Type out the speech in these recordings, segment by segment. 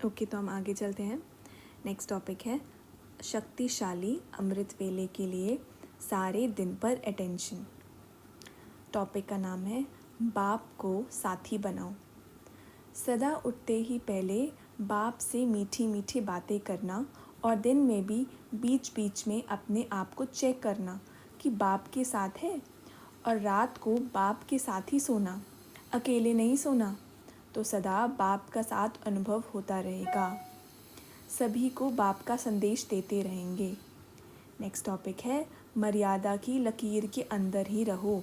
Okay, तो हम आगे चलते हैं। नेक्स्ट टॉपिक है शक्तिशाली अमृत वेले के लिए सारे दिन पर अटेंशन। टॉपिक का नाम है बाप को साथी बनाओ। सदा उठते ही पहले बाप से मीठी मीठी बातें करना और दिन में भी बीच बीच में अपने आप को चेक करना कि बाप के साथ है, और रात को बाप के साथ ही सोना, अकेले नहीं सोना। तो सदा बाप का साथ अनुभव होता रहेगा, सभी को बाप का संदेश देते रहेंगे। नेक्स्ट टॉपिक है मर्यादा की लकीर के अंदर ही रहो।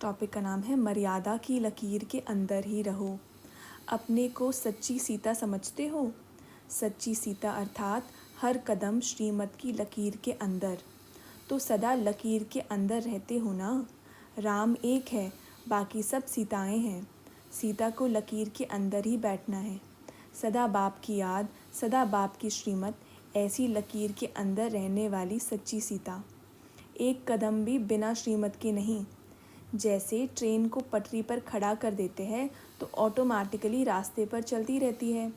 टॉपिक का नाम है मर्यादा की लकीर के अंदर ही रहो। अपने को सच्ची सीता समझते हो? सच्ची सीता अर्थात हर कदम श्रीमत की लकीर के अंदर। तो सदा लकीर के अंदर रहते हो ना। राम एक है, बाकी सब सीताएं हैं। सीता को लकीर के अंदर ही बैठना है। सदा बाप की याद, सदा बाप की श्रीमत, ऐसी लकीर के अंदर रहने वाली सच्ची सीता। एक कदम भी बिना श्रीमत के नहीं। जैसे ट्रेन को पटरी पर खड़ा कर देते हैं तो ऑटोमेटिकली रास्ते पर चलती रहती है,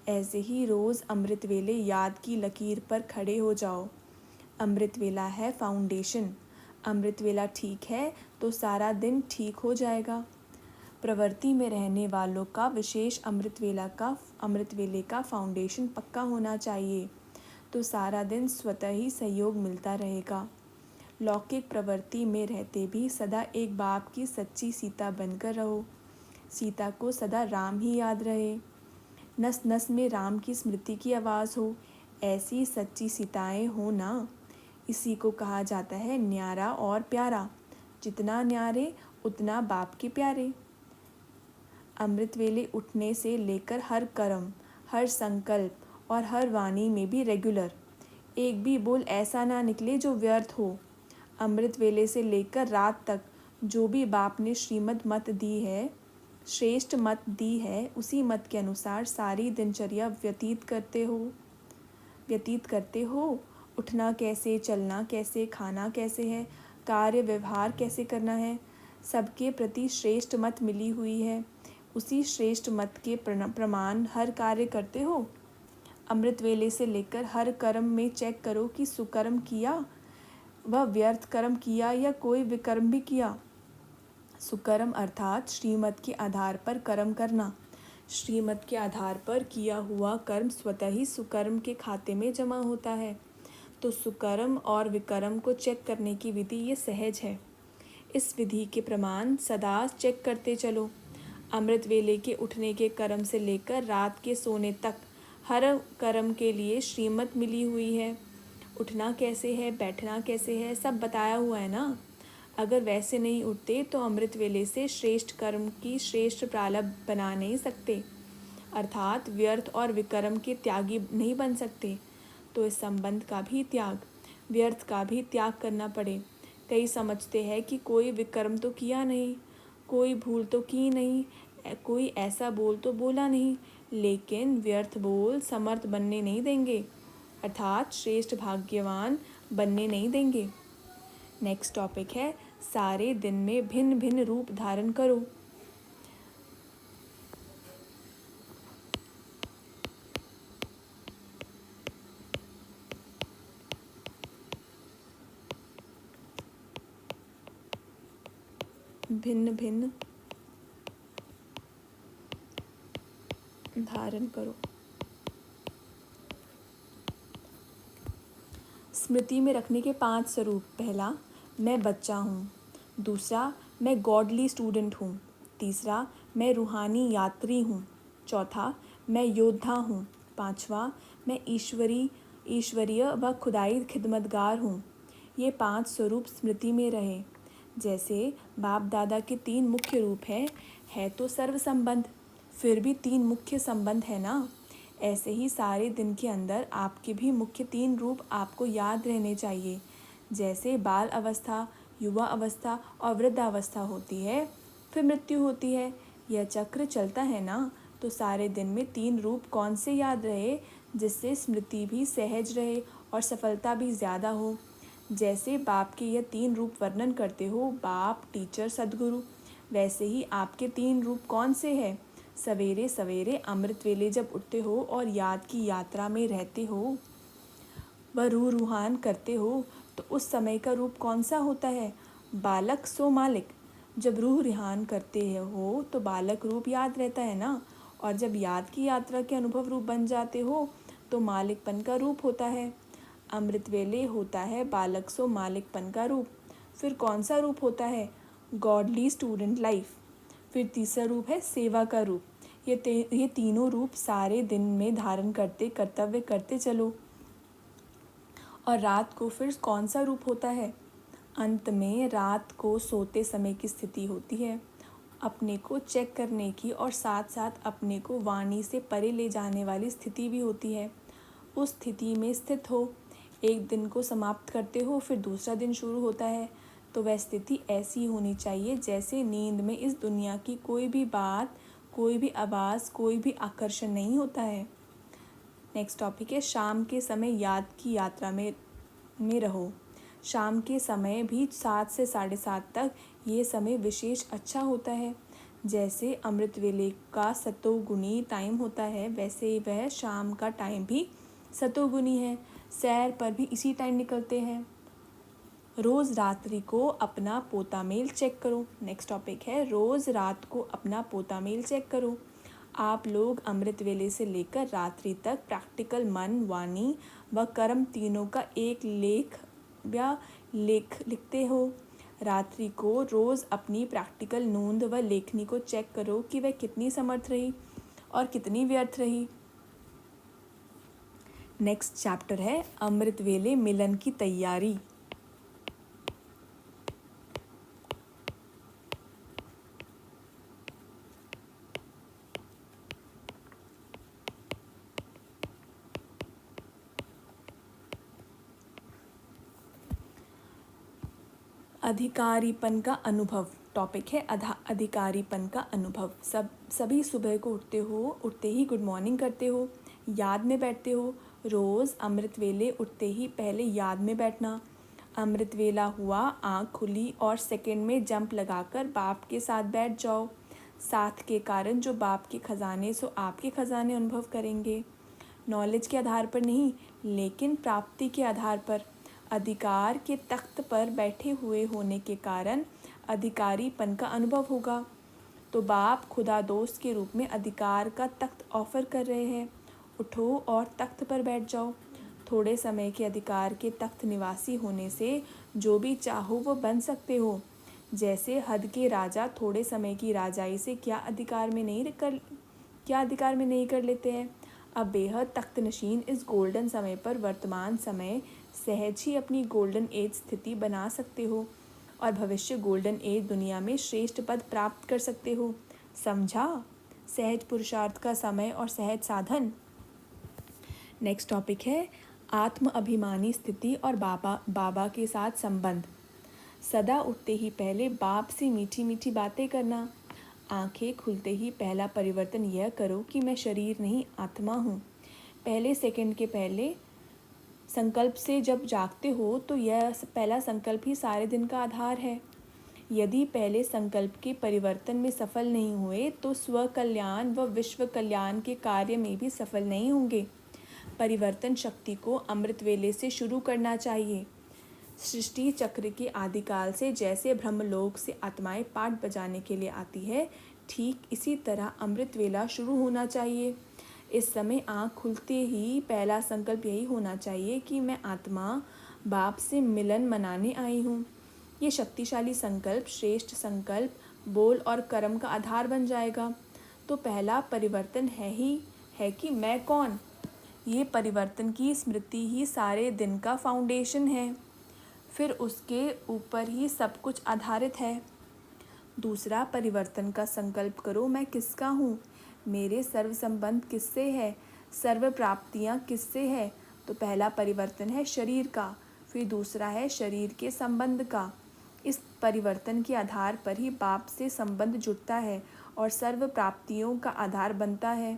ऐसे ही रोज़ अमृत वेले याद की लकीर पर खड़े हो जाओ। अमृत वेला है फाउंडेशन। अमृत वेला ठीक है तो सारा दिन ठीक हो जाएगा। प्रवृत्ति में रहने वालों का विशेष अमृत वेले का फाउंडेशन पक्का होना चाहिए, तो सारा दिन स्वतः ही सहयोग मिलता रहेगा। लौकिक प्रवृत्ति में रहते भी सदा एक बाप की सच्ची सीता बनकर रहो। सीता को सदा राम ही याद रहे, नस नस में राम की स्मृति की आवाज़ हो, ऐसी सच्ची सीताएं हो ना। इसी को कहा जाता है न्यारा और प्यारा। जितना न्यारे उतना बाप के प्यारे। अमृत वेले उठने से लेकर हर कर्म, हर संकल्प और हर वाणी में भी रेगुलर। एक भी बोल ऐसा ना निकले जो व्यर्थ हो। अमृत वेले से लेकर रात तक जो भी बाप ने श्रीमद मत दी है, श्रेष्ठ मत दी है, उसी मत के अनुसार सारी दिनचर्या व्यतीत करते हो। उठना कैसे, चलना कैसे, खाना कैसे है, कार्य व्यवहार कैसे करना है, सबके प्रति श्रेष्ठ मत मिली हुई है। उसी श्रेष्ठ मत के प्रमाण हर कार्य करते हो। अमृत वेले से लेकर हर कर्म में चेक करो कि सुकर्म किया, वह व्यर्थ कर्म किया या कोई विकर्म भी किया। सुकर्म अर्थात श्रीमत के आधार पर कर्म करना। श्रीमत के आधार पर किया हुआ कर्म स्वतः ही सुकर्म के खाते में जमा होता है। तो सुकर्म और विकर्म को चेक करने की विधि ये सहज है। इस विधि के प्रमाण सदा चेक करते चलो। अमृत वेले के उठने के कर्म से लेकर रात के सोने तक हर कर्म के लिए श्रीमत मिली हुई है। उठना कैसे है, बैठना कैसे है, सब बताया हुआ है ना। अगर वैसे नहीं उठते तो अमृत वेले से श्रेष्ठ कर्म की श्रेष्ठ प्रारब्ध बना नहीं सकते, अर्थात व्यर्थ और विकर्म के त्यागी नहीं बन सकते। तो इस संबंध का भी त्याग, व्यर्थ का भी त्याग करना पड़े। कई समझते हैं कि कोई विकर्म तो किया नहीं, कोई भूल तो की नहीं, कोई ऐसा बोल तो बोला नहीं, लेकिन व्यर्थ बोल समर्थ बनने नहीं देंगे, अर्थात श्रेष्ठ भाग्यवान बनने नहीं देंगे। नेक्स्ट टॉपिक है सारे दिन में भिन्न भिन्न रूप धारण करो। भिन्न भिन्न धारण करो। स्मृति में रखने के 5 स्वरूप। पहला, मैं बच्चा हूँ। दूसरा, मैं गॉडली स्टूडेंट हूँ। तीसरा, मैं रूहानी यात्री हूँ। चौथा, मैं योद्धा हूँ। पांचवा, मैं ईश्वरीय व खुदाई खिदमतगार हूँ। ये 5 स्वरूप स्मृति में रहे। जैसे बाप दादा के 3 मुख्य रूप है तो सर्व संबंध, फिर भी 3 मुख्य संबंध है ना। ऐसे ही सारे दिन के अंदर आपके भी मुख्य 3 रूप आपको याद रहने चाहिए। जैसे बाल अवस्था, युवा अवस्था और वृद्धावस्था होती है, फिर मृत्यु होती है। यह चक्र चलता है ना, तो सारे दिन में 3 रूप कौन से याद रहे, जिससे स्मृति भी सहज रहे और सफलता भी ज़्यादा हो। जैसे बाप के यह 3 रूप वर्णन करते हो, बाप, टीचर, सद्गुरु, वैसे ही आपके 3 रूप कौन से हैं? सवेरे सवेरे अमृत वेले जब उठते हो और याद की यात्रा में रहते हो व रूह रूहान करते हो, तो उस समय का रूप कौन सा होता है? बालक सो मालिक। जब रूह रिहान करते हो तो बालक रूप याद रहता है ना, और जब याद की यात्रा के अनुभव रूप बन जाते हो तो मालिकपन का रूप होता है। अमृत वेले होता है बालक सो मालिकपन का रूप। फिर कौन सा रूप होता है? Godly student life. फिर तीसरा रूप है सेवा का रूप। ये तीनों रूप सारे दिन में धारण करते कर्तव्य करते चलो। और रात को फिर कौन सा रूप होता है? अंत में रात को सोते समय की स्थिति होती है, अपने को चेक करने की, और साथ साथ अपने को वाणी से परे ले जाने वाली स्थिति भी होती है। उस स्थिति में स्थित हो, एक दिन को समाप्त करते हो, फिर दूसरा दिन शुरू होता है। तो वह स्थिति ऐसी होनी चाहिए जैसे नींद में इस दुनिया की कोई भी बात, कोई भी आवाज़, कोई भी आकर्षण नहीं होता है। नेक्स्ट टॉपिक है शाम के समय याद की यात्रा में रहो। शाम के समय भी 7 से 7:30 तक ये समय विशेष अच्छा होता है। जैसे अमृत वेले का सतोगुनी टाइम होता है, वैसे वह शाम का टाइम भी सतोगुनी है। सैर पर भी इसी टाइम निकलते हैं। रोज़ रात्रि को अपना पोता मेल चेक करो। नेक्स्ट टॉपिक है रोज़ रात को अपना पोता मेल चेक करो। आप लोग अमृत वेले से लेकर रात्रि तक प्रैक्टिकल मन, वाणी व कर्म तीनों का एक लेख या लेख लिखते हो। रात्रि को रोज़ अपनी प्रैक्टिकल नोंद व लेखनी को चेक करो कि वह कितनी समर्थ रही और कितनी व्यर्थ रही। नेक्स्ट चैप्टर है अमृत वेले मिलन की तैयारी। अधिकारीपन का अनुभव। टॉपिक है अधिकारीपन का अनुभव। सभी सुबह को उठते ही गुड मॉर्निंग करते हो, याद में बैठते हो। रोज़ अमृत वेले उठते ही पहले याद में बैठना। अमृत वेला हुआ, आँख खुली और सेकंड में जंप लगाकर बाप के साथ बैठ जाओ। साथ के कारण जो बाप के खजाने सो आपके खजाने अनुभव करेंगे। नॉलेज के आधार पर नहीं, लेकिन प्राप्ति के आधार पर। अधिकार के तख्त पर बैठे हुए होने के कारण अधिकारीपन का अनुभव होगा। तो बाप खुदा दोस्त के रूप में अधिकार का तख्त ऑफर कर रहे हैं। उठो और तख्त पर बैठ जाओ। थोड़े समय के अधिकार के तख्त निवासी होने से जो भी चाहो वो बन सकते हो। जैसे हद के राजा थोड़े समय की राजाई से क्या अधिकार में नहीं कर लेते हैं। अब बेहद तख्त नशीन इस गोल्डन समय पर वर्तमान समय सहज ही अपनी गोल्डन एज स्थिति बना सकते हो और भविष्य गोल्डन एज दुनिया में श्रेष्ठ पद प्राप्त कर सकते हो। समझा? सहज पुरुषार्थ का समय और सहज साधन। नेक्स्ट टॉपिक है आत्म अभिमानी स्थिति और बाबा के साथ संबंध। सदा उठते ही पहले बाप से मीठी मीठी बातें करना। आंखें खुलते ही पहला परिवर्तन यह करो कि मैं शरीर नहीं आत्मा हूँ। पहले सेकंड के पहले संकल्प से जब जागते हो तो यह पहला संकल्प ही सारे दिन का आधार है। यदि पहले संकल्प के परिवर्तन में सफल नहीं हुए तो स्व कल्याण व विश्व कल्याण के कार्य में भी सफल नहीं होंगे। परिवर्तन शक्ति को अमृत वेले से शुरू करना चाहिए। सृष्टि चक्र के आदिकाल से जैसे ब्रह्मलोक से आत्माएं पाठ बजाने के लिए आती है, ठीक इसी तरह अमृत वेला शुरू होना चाहिए। इस समय आँख खुलते ही पहला संकल्प यही होना चाहिए कि मैं आत्मा बाप से मिलन मनाने आई हूँ। ये शक्तिशाली संकल्प, श्रेष्ठ संकल्प, बोल और कर्म का आधार बन जाएगा। तो पहला परिवर्तन है कि मैं कौन। ये परिवर्तन की स्मृति ही सारे दिन का फाउंडेशन है, फिर उसके ऊपर ही सब कुछ आधारित है। दूसरा परिवर्तन का संकल्प करो, मैं किसका हूँ, मेरे सर्व संबंध किससे है, सर्व प्राप्तियाँ किससे है। तो पहला परिवर्तन है शरीर का, फिर दूसरा है शरीर के संबंध का। इस परिवर्तन के आधार पर ही बाप से संबंध जुड़ता है और सर्व प्राप्तियों का आधार बनता है।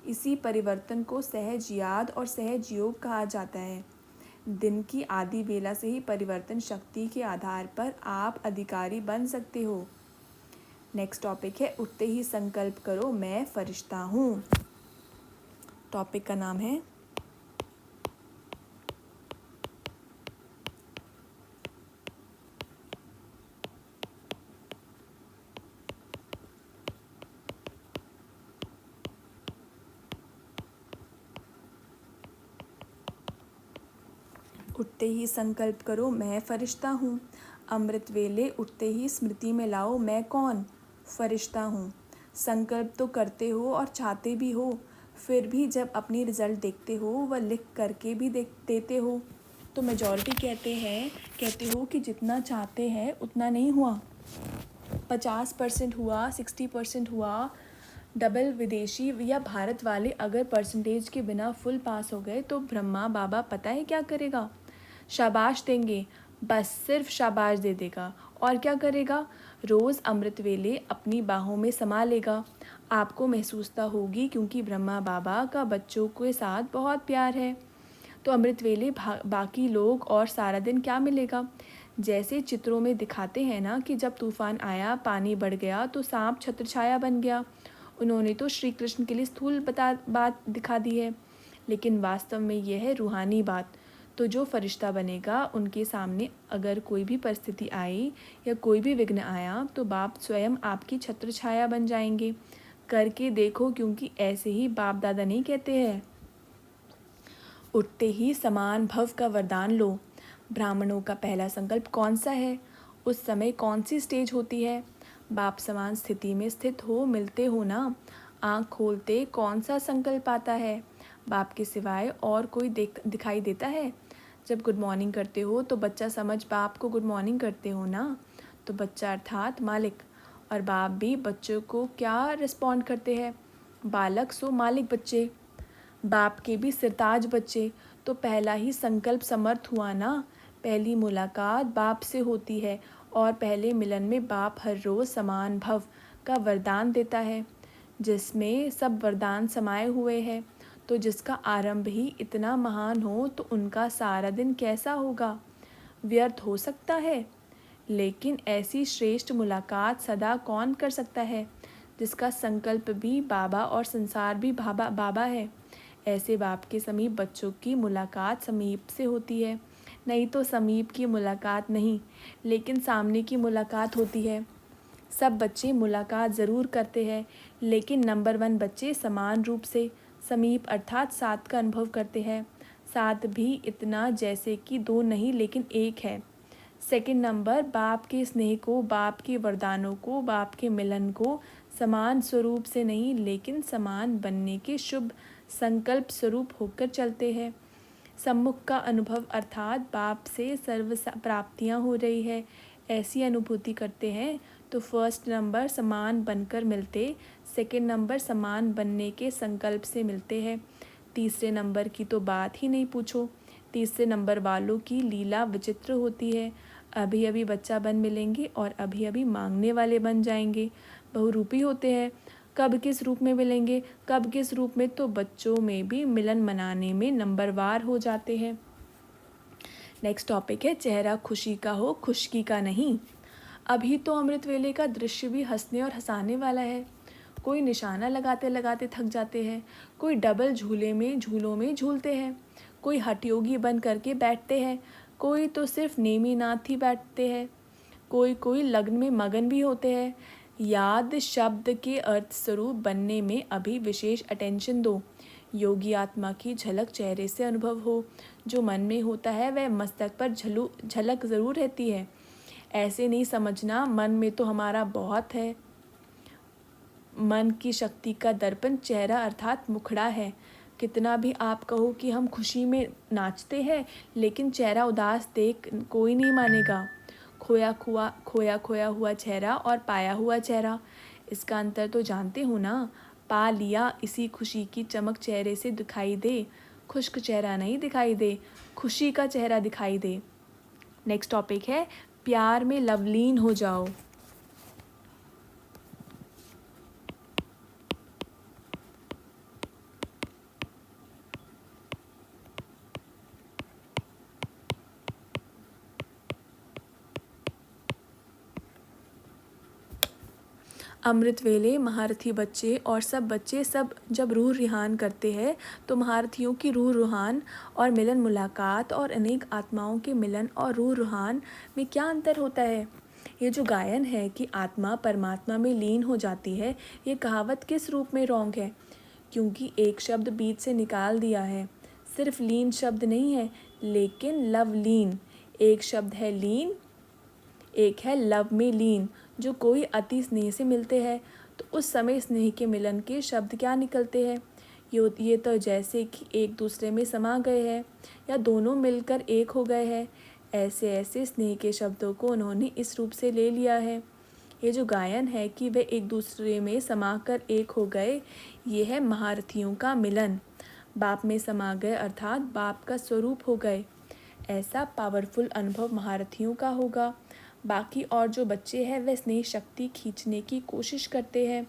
इसी परिवर्तन को सहज याद और सहज योग कहा जाता है। दिन की आदि बेला से ही परिवर्तन शक्ति के आधार पर आप अधिकारी बन सकते हो। नेक्स्ट टॉपिक है उठते ही संकल्प करो मैं फरिश्ता हूँ। टॉपिक का नाम है उठते ही संकल्प करो मैं फरिश्ता हूँ। अमृत वेले उठते ही स्मृति में लाओ मैं कौन फरिश्ता हूँ। संकल्प तो करते हो और चाहते भी हो, फिर भी जब अपनी रिज़ल्ट देखते हो वह लिख करके भी देते हो। तो मेजॉरिटी कहते हो कि जितना चाहते हैं उतना नहीं हुआ, 50% हुआ, 60% हुआ। डबल विदेशी या भारत वाले अगर परसेंटेज के बिना फुल पास हो गए तो ब्रह्मा बाबा पता है क्या करेगा? शाबाश देंगे, बस सिर्फ शाबाश दे देगा। और क्या करेगा? रोज़ अमृत वेले अपनी बाहों में समा लेगा। आपको महसूसता होगी क्योंकि ब्रह्मा बाबा का बच्चों के साथ बहुत प्यार है। तो अमृत वेले बाकी लोग और सारा दिन क्या मिलेगा? जैसे चित्रों में दिखाते हैं ना कि जब तूफान आया, पानी बढ़ गया तो सांप छत्रछाया बन गया। उन्होंने तो श्री कृष्ण के लिए स्थूल बात दिखा दी है, लेकिन वास्तव में यह है रूहानी बात। तो जो फरिश्ता बनेगा उनके सामने अगर कोई भी परिस्थिति आई या कोई भी विघ्न आया तो बाप स्वयं आपकी छत्रछाया बन जाएंगे। करके देखो, क्योंकि ऐसे ही बाप दादा नहीं कहते हैं। उठते ही समान भव का वरदान लो। ब्राह्मणों का पहला संकल्प कौन सा है? उस समय कौन सी स्टेज होती है? बाप समान स्थिति में स्थित हो, मिलते हो ना। आँख खोलते कौन सा संकल्प आता है? बाप के सिवाय और कोई दिखाई देता है? जब गुड मॉर्निंग करते हो तो बच्चा समझ बाप को गुड मॉर्निंग करते हो ना। तो बच्चा अर्थात मालिक, और बाप भी बच्चों को क्या रिस्पॉन्ड करते हैं? बालक सो मालिक बच्चे। बाप के भी सिरताज बच्चे। तो पहला ही संकल्प समर्थ हुआ ना। पहली मुलाकात बाप से होती है और पहले मिलन में बाप हर रोज़ समान भव का वरदान देता है, जिसमें सब वरदान समाये हुए हैं। तो जिसका आरंभ ही इतना महान हो तो उनका सारा दिन कैसा होगा? व्यर्थ हो सकता है। लेकिन ऐसी श्रेष्ठ मुलाकात सदा कौन कर सकता है, जिसका संकल्प भी बाबा और संसार भी बाबा है। ऐसे बाप के समीप बच्चों की मुलाकात समीप से होती है। नहीं तो समीप की मुलाकात नहीं, लेकिन सामने की मुलाकात होती है। सब बच्चे मुलाकात ज़रूर करते हैं, लेकिन नंबर 1 बच्चे समान रूप से समीप अर्थात साथ का अनुभव करते हैं। साथ भी इतना जैसे कि 2 नहीं लेकिन 1 है। सेकंड नंबर बाप के स्नेह को, बाप के वरदानों को, बाप के मिलन को समान स्वरूप से नहीं लेकिन समान बनने के शुभ संकल्प स्वरूप होकर चलते हैं। सम्मुख का अनुभव अर्थात बाप से सर्व प्राप्तियाँ हो रही है, ऐसी अनुभूति करते हैं। तो फर्स्ट नंबर समान बनकर मिलते, सेकंड नंबर समान बनने के संकल्प से मिलते हैं। तीसरे नंबर की तो बात ही नहीं पूछो। तीसरे नंबर वालों की लीला विचित्र होती है। अभी अभी बच्चा बन मिलेंगे और अभी अभी मांगने वाले बन जाएंगे। बहुरूपी होते हैं, कब किस रूप में मिलेंगे, कब किस रूप में, तो बच्चों में भी मिलन मनाने में नंबरवार हो जाते हैं। नेक्स्ट टॉपिक है चेहरा खुशी का हो, खुशकी का नहीं। अभी तो अमृत वेले का दृश्य भी हंसने और हंसाने वाला है। कोई निशाना लगाते लगाते थक जाते हैं, कोई डबल झूलों में झूलते हैं, कोई हठयोगी बन करके बैठते हैं, कोई तो सिर्फ नेमीनाथ ही बैठते हैं, कोई लग्न में मगन भी होते हैं। याद शब्द के अर्थ स्वरूप बनने में अभी विशेष अटेंशन दो। योगी आत्मा की झलक चेहरे से अनुभव हो। जो मन में होता है वह मस्तक पर झलक ज़रूर रहती है। ऐसे नहीं समझना मन में तो हमारा बहुत है। मन की शक्ति का दर्पण चेहरा अर्थात मुखड़ा है। कितना भी आप कहो कि हम खुशी में नाचते हैं, लेकिन चेहरा उदास देख कोई नहीं मानेगा। खोया हुआ चेहरा और पाया हुआ चेहरा, इसका अंतर तो जानते हो ना। पा लिया इसी खुशी की चमक चेहरे से दिखाई दे, खुश्क चेहरा नहीं दिखाई दे, खुशी का चेहरा दिखाई दे। नेक्स्ट टॉपिक है प्यार में लवलीन हो जाओ। अमृत वेले महारथी बच्चे और सब बच्चे सब जब रूह रिहान करते हैं तो महारथियों की रूह रुहान और मिलन मुलाकात और अनेक आत्माओं के मिलन और रूह रुहान में क्या अंतर होता है। ये जो गायन है कि आत्मा परमात्मा में लीन हो जाती है, ये कहावत किस रूप में रॉन्ग है? क्योंकि एक शब्द बीच से निकाल दिया है। सिर्फ लीन शब्द नहीं है, लेकिन लव लीन। एक शब्द है लीन, एक है लव में लीन। जो कोई अति स्नेह से मिलते हैं तो उस समय स्नेह के मिलन के शब्द क्या निकलते हैं? ये तो जैसे कि एक दूसरे में समा गए हैं या दोनों मिलकर एक हो गए हैं। ऐसे ऐसे स्नेह के शब्दों को उन्होंने इस रूप से ले लिया है। ये जो गायन है कि वे एक दूसरे में समाकर एक हो गए, ये है महारथियों का मिलन। बाप में समा गए अर्थात बाप का स्वरूप हो गए। ऐसा पावरफुल अनुभव महारथियों का होगा। बाकी और जो बच्चे हैं वे स्नेह शक्ति खींचने की कोशिश करते हैं,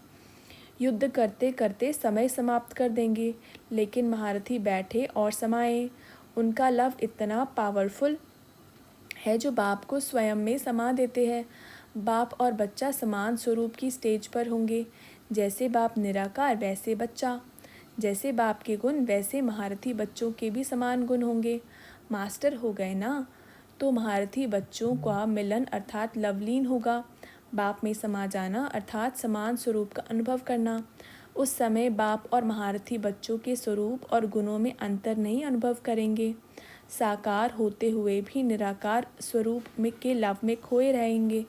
युद्ध करते करते समय समाप्त कर देंगे, लेकिन महारथी बैठे और समाए। उनका लव इतना पावरफुल है जो बाप को स्वयं में समा देते हैं। बाप और बच्चा समान स्वरूप की स्टेज पर होंगे। जैसे बाप निराकार वैसे बच्चा, जैसे बाप के गुण वैसे महारथी बच्चों के भी समान गुण होंगे। मास्टर हो गए ना, तो महारथी बच्चों का मिलन अर्थात लवलीन होगा। बाप में समा जाना अर्थात समान स्वरूप का अनुभव करना। उस समय बाप और महारथी बच्चों के स्वरूप और गुणों में अंतर नहीं अनुभव करेंगे। साकार होते हुए भी निराकार स्वरूप में के लव में खोए रहेंगे।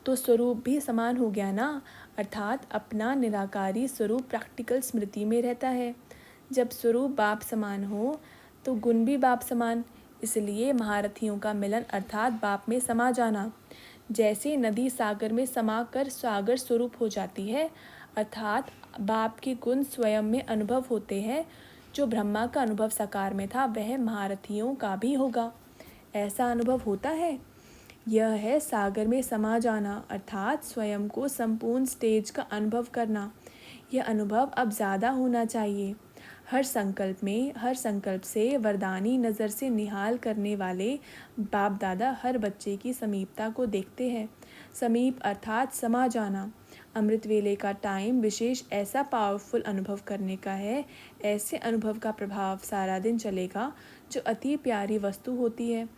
तो स्वरूप भी समान हो गया ना, अर्थात अपना निराकारी स्वरूप प्रैक्टिकल स्मृति में रहता है। जब स्वरूप बाप समान हो तो गुण भी बाप समान। इसलिए महारथियों का मिलन अर्थात बाप में समा जाना। जैसे नदी सागर में समाकर सागर स्वरूप हो जाती है, अर्थात बाप के गुण स्वयं में अनुभव होते हैं। जो ब्रह्मा का अनुभव साकार में था वह महारथियों का भी होगा। ऐसा अनुभव होता है। यह है सागर में समा जाना अर्थात स्वयं को संपूर्ण स्टेज का अनुभव करना। यह अनुभव अब ज़्यादा होना चाहिए। हर संकल्प से वरदानी नज़र से निहाल करने वाले बाप दादा हर बच्चे की समीपता को देखते हैं। समीप अर्थात समा जाना। अमृत वेले का टाइम विशेष ऐसा पावरफुल अनुभव करने का है। ऐसे अनुभव का प्रभाव सारा दिन चलेगा। जो अति प्यारी वस्तु होती है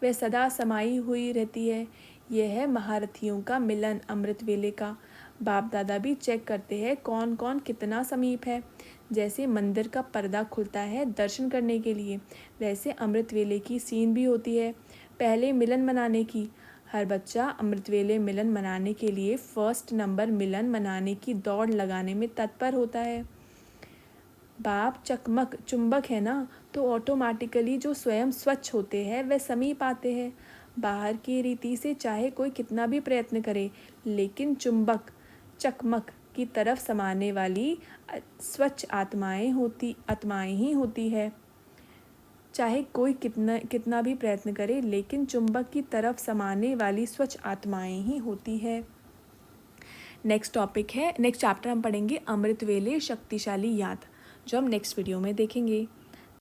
वह सदा समाई हुई रहती है। यह है महारथियों का मिलन अमृत वेले का। बाप दादा भी चेक करते हैं कौन कौन कितना समीप है। जैसे मंदिर का पर्दा खुलता है दर्शन करने के लिए, वैसे अमृत वेले की सीन भी होती है पहले मिलन मनाने की। हर बच्चा अमृत वेले मिलन मनाने के लिए फर्स्ट नंबर मिलन मनाने की दौड़ लगाने में तत्पर होता है। बाप चकमक चुंबक है ना, तो ऑटोमेटिकली जो स्वयं स्वच्छ होते हैं वह समीप आते हैं। बाहर की रीति से चाहे कोई कितना भी प्रयत्न करे, लेकिन चुंबक चकमक की तरफ समाने वाली स्वच्छ आत्माएं ही होती है। चाहे कोई कितना भी प्रयत्न करे, लेकिन चुंबक की तरफ समाने वाली स्वच्छ आत्माएं ही होती है। नेक्स्ट चैप्टर हम पढ़ेंगे अमृत वेले शक्तिशाली याद, जो हम नेक्स्ट वीडियो में देखेंगे।